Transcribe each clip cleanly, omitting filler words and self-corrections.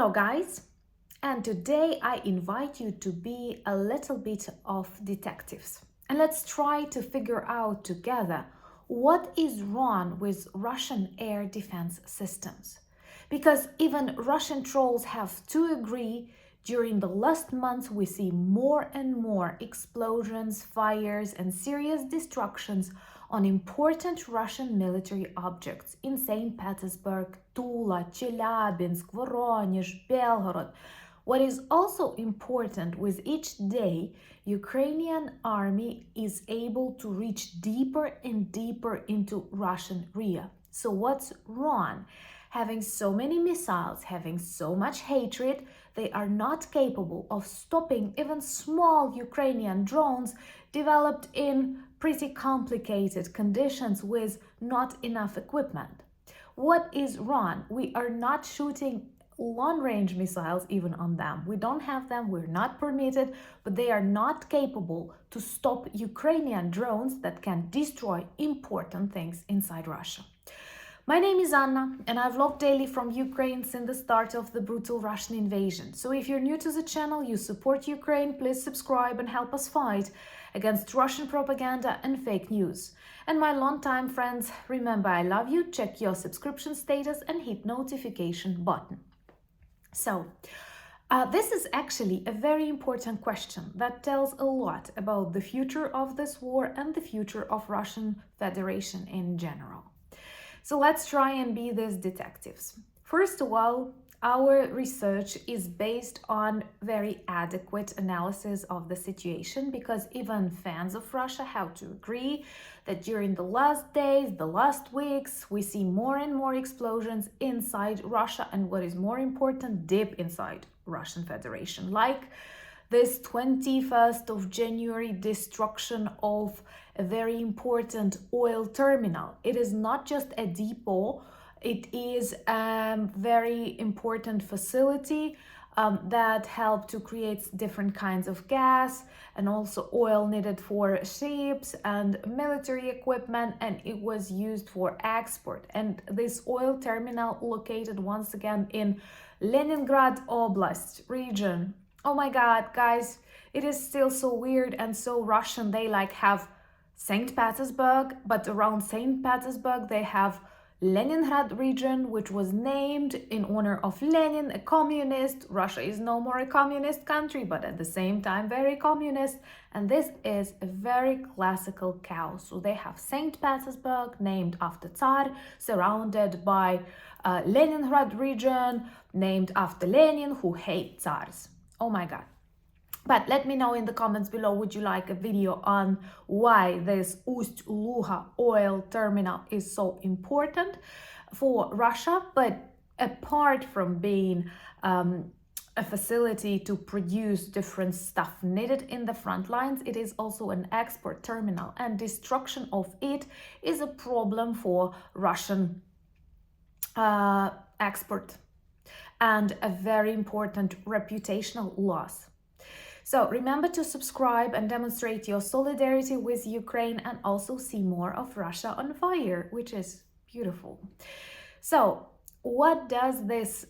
Hello guys, and today I invite you to be a little bit of detectives, and let's try to figure out together what is wrong with Russian air defense systems. Because even Russian trolls have to agree, during the last months we see more and more explosions, fires and serious destructions on important Russian military objects in St. Petersburg, Tula, Chelyabinsk, Voronezh, Belgorod. What is also important, with each day, Ukrainian army is able to reach deeper and deeper into Russian area. So what's wrong? Having so many missiles, having so much hatred, they are not capable of stopping even small Ukrainian drones developed in pretty complicated conditions with not enough equipment. What is wrong? We are not shooting long-range missiles even on them. We don't have them, we're not permitted, but they are not capable to stop Ukrainian drones that can destroy important things inside Russia. My name is Anna, and I vlog daily from Ukraine since the start of the brutal Russian invasion. So if you're new to the channel, you support Ukraine, please subscribe and help us fight against Russian propaganda and fake news. And my longtime friends, remember I love you, check your subscription status and hit notification button. So, this is actually a very important question that tells a lot about the future of this war and the future of Russian Federation in general. So let's try and be these detectives. First of all, our research is based on very adequate analysis of the situation, because even fans of Russia have to agree that during the last days, the last weeks, we see more and more explosions inside Russia, and what is more important, deep inside Russian Federation, like this 21st of January destruction of a very important oil terminal. It is not just a depot, it is a very important facility that helped to create different kinds of gas and also oil needed for ships and military equipment, and it was used for export. And this oil terminal located once again in Leningrad Oblast region. Oh my God, guys, it is still so weird and so Russian. They have St. Petersburg, but around St. Petersburg they have Leningrad region, which was named in honor of Lenin, a communist. Russia is no more a communist country, but at the same time very communist. And this is a very classical chaos. So they have St. Petersburg, named after Tsar, surrounded by Leningrad region, named after Lenin, who hates Tsars. Oh my God. But let me know in the comments below, would you like a video on why this Ust-Luga oil terminal is so important for Russia? But apart from being a facility to produce different stuff needed in the front lines, it is also an export terminal, and destruction of it is a problem for Russian export and a very important reputational loss. So remember to subscribe and demonstrate your solidarity with Ukraine, and also see more of Russia on fire, which is beautiful. So what does this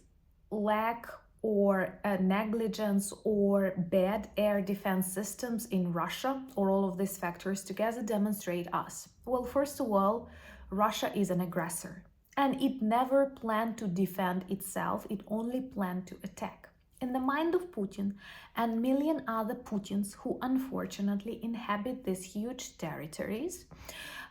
lack or negligence or bad air defense systems in Russia, or all of these factors together, demonstrate us? Well, first of all, Russia is an aggressor, and it never planned to defend itself, it only planned to attack. In the mind of Putin and million other Putins who unfortunately inhabit these huge territories,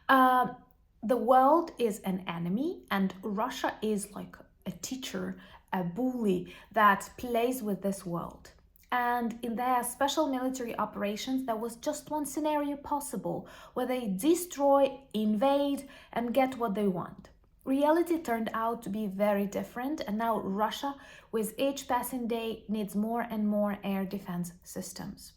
the world is an enemy, and Russia is like a teacher, a bully that plays with this world. And in their special military operations, there was just one scenario possible, where they destroy, invade, and get what they want. Reality turned out to be very different, and now Russia, with each passing day, needs more and more air defense systems.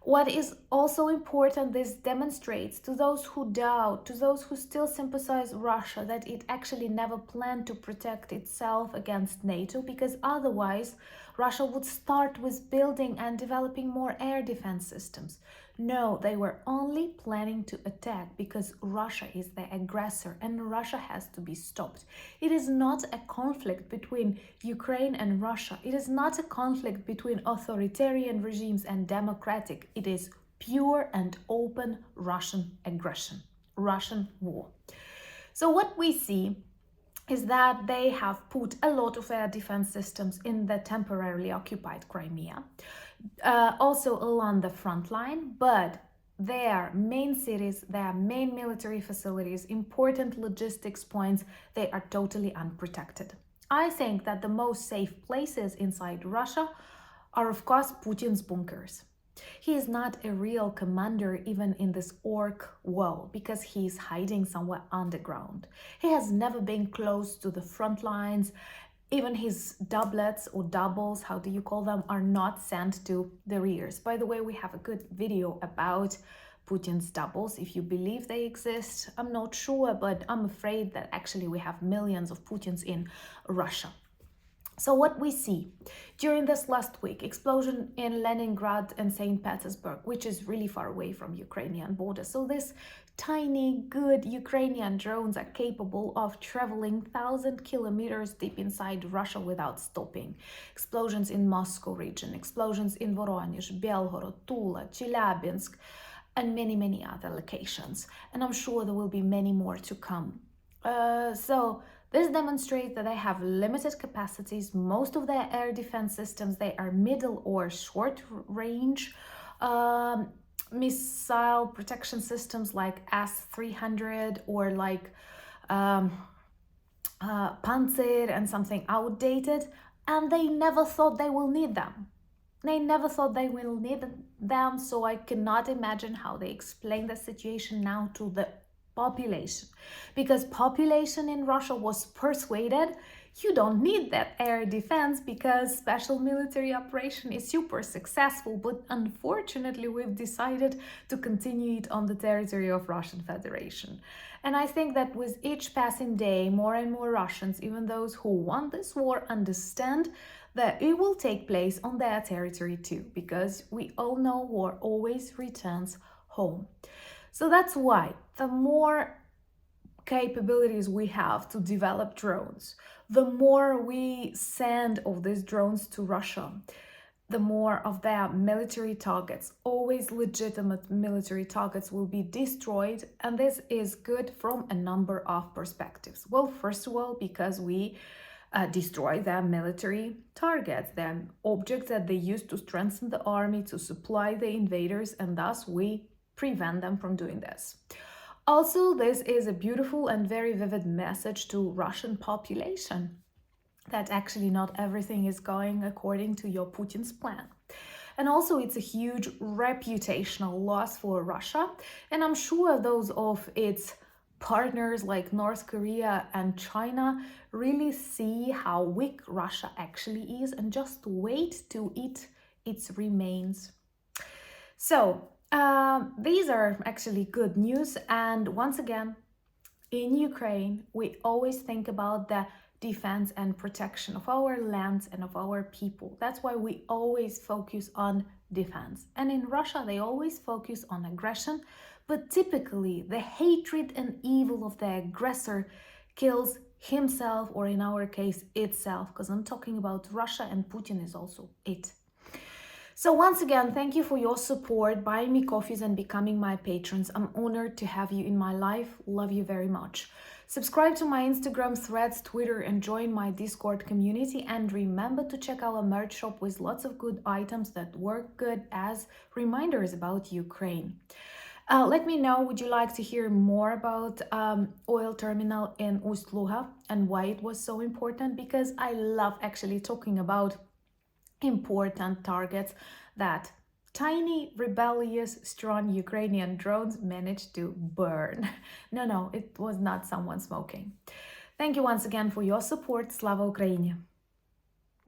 What is also important, this demonstrates to those who doubt, to those who still sympathize Russia, that it actually never planned to protect itself against NATO, because otherwise Russia would start with building and developing more air defense systems. No, they were only planning to attack because Russia is the aggressor and Russia has to be stopped. It is not a conflict between Ukraine and Russia. It is not a conflict between authoritarian regimes and democratic. It is pure and open Russian aggression, Russian war. So what we see is that they have put a lot of air defense systems in the temporarily occupied Crimea, also along the front line, but their main cities, their main military facilities, important logistics points, they are totally unprotected. I think that the most safe places inside Russia are, of course, Putin's bunkers. He is not a real commander even in this orc world because he is hiding somewhere underground. He has never been close to the front lines. Even his doublets or doubles, how do you call them, are not sent to the rears. By the way, we have a good video about Putin's doubles, if you believe they exist. I'm not sure, but I'm afraid that actually we have millions of Putins in Russia. So what we see during this last week, explosion in Leningrad and St. Petersburg, which is really far away from Ukrainian border. So this tiny, good Ukrainian drones are capable of traveling 1,000 kilometers deep inside Russia without stopping. Explosions in Moscow region, explosions in Voronezh, Belgorod, Tula, Chelyabinsk, and many, many other locations. And I'm sure there will be many more to come. This demonstrates that they have limited capacities. Most of their air defense systems, they are middle or short range missile protection systems like S-300 or like Panzer and something outdated, and they never thought they will need them. They never thought they will need them, so I cannot imagine how they explain the situation now to the population, because population in Russia was persuaded you don't need that air defense because special military operation is super successful, but unfortunately we've decided to continue it on the territory of Russian Federation. And I think that with each passing day, more and more Russians, even those who want this war, understand that it will take place on their territory too, because we all know war always returns home. So that's why the more capabilities we have to develop drones, the more we send of these drones to Russia, the more of their military targets, always legitimate military targets, will be destroyed. And this is good from a number of perspectives. Well, first of all, because we destroy their military targets, their objects that they use to strengthen the army, to supply the invaders, and thus we prevent them from doing this. Also, this is a beautiful and very vivid message to Russian population that actually not everything is going according to your Putin's plan. And also it's a huge reputational loss for Russia, and I'm sure those of its partners like North Korea and China really see how weak Russia actually is and just wait to eat its remains. So these are actually good news, and once again, in Ukraine, we always think about the defense and protection of our lands and of our people. That's why we always focus on defense. And in Russia, they always focus on aggression, but typically the hatred and evil of the aggressor kills himself, or in our case, itself, because I'm talking about Russia and Putin is also it. So once again, thank you for your support, buying me coffees and becoming my patrons. I'm honored to have you in my life. Love you very much. Subscribe to my Instagram, Threads, Twitter, and join my Discord community. And remember to check our merch shop with lots of good items that work good as reminders about Ukraine. Let me know, would you like to hear more about oil terminal in Ust-Luga and why it was so important? Because I love actually talking about important targets that tiny, rebellious, strong Ukrainian drones managed to burn. No, it was not someone smoking. Thank you once again for your support. Slava Ukraini!